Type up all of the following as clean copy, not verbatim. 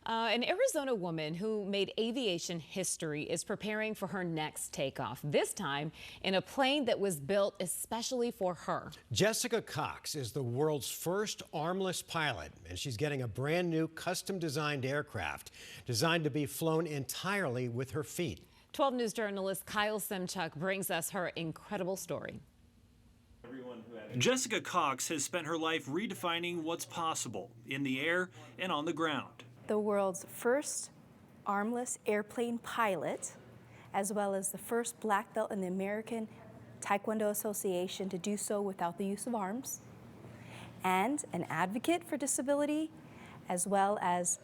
An Arizona woman who made aviation history is preparing for her next takeoff, this time in a plane that was built especially for her. Jessica Cox is the world's first armless pilot, and she's getting a brand new custom-designed aircraft designed to be flown entirely with her feet. 12 News journalist Kyle Simchuk brings us her incredible story. Jessica Cox has spent her life redefining what's possible in the air and on the ground. The world's first armless airplane pilot, as well as the first black belt in the American Taekwondo Association to do so without the use of arms, and an advocate for disability, as well as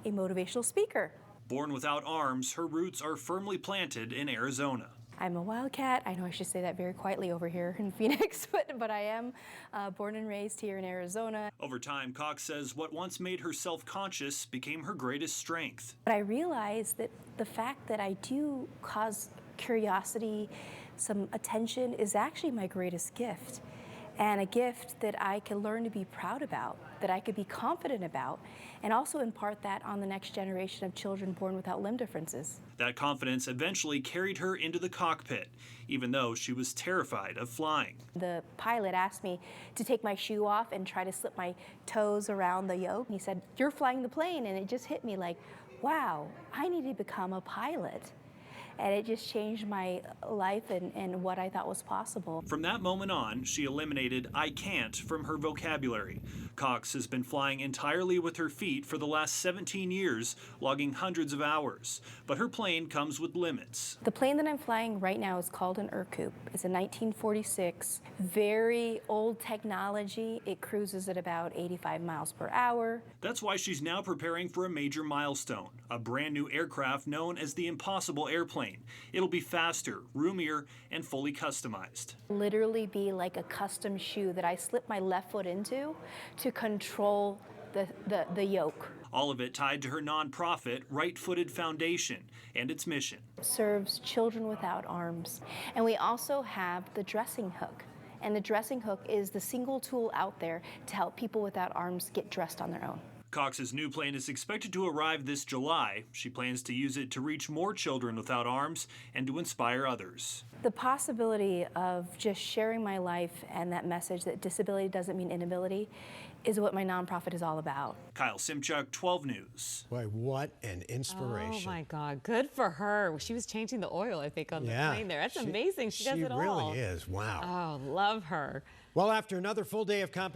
a motivational speaker. Born without arms, her roots are firmly planted in Arizona. I'm a wildcat. I know I should say that very quietly over here in Phoenix, but I am born and raised here in Arizona. Over time, Cox says what once made her self-conscious became her greatest strength. But I realized that the fact that I do cause curiosity, some attention, is actually my greatest gift. And a gift that I can learn to be proud about, that I could be confident about, and also impart that on the next generation of children born without limb differences. That confidence eventually carried her into the cockpit, even though she was terrified of flying. The pilot asked me to take my shoe off and try to slip my toes around the yoke. He said, "You're flying the plane," and it just hit me like, wow, I need to become a pilot. And it just changed my life and what I thought was possible. From that moment on, she eliminated "I can't" from her vocabulary. Cox has been flying entirely with her feet for the last 17 years, logging hundreds of hours. But her plane comes with limits. The plane that I'm flying right now is called an Ercoupe. It's a 1946, very old technology. It cruises at about 85 miles per hour. That's why she's now preparing for a major milestone, a brand new aircraft known as the Impossible Airplane. It'll be faster, roomier, and fully customized. Literally be like a custom shoe that I slip my left foot into to control the yoke. All of it tied to her nonprofit, Right Footed Foundation, and its mission. Serves children without arms. And we also have the dressing hook. And the dressing hook is the single tool out there to help people without arms get dressed on their own. Cox's new plane is expected to arrive this July. She plans to use it to reach more children without arms and to inspire others. The possibility of just sharing my life and that message that disability doesn't mean inability is what my nonprofit is all about. Kyle Simchuk, 12 News. Boy, what an inspiration. Oh my God, good for her. She was changing the oil, I think, on the plane there. That's amazing. She does it all. She really is. Wow. Oh, love her. Well, after another full day of competition,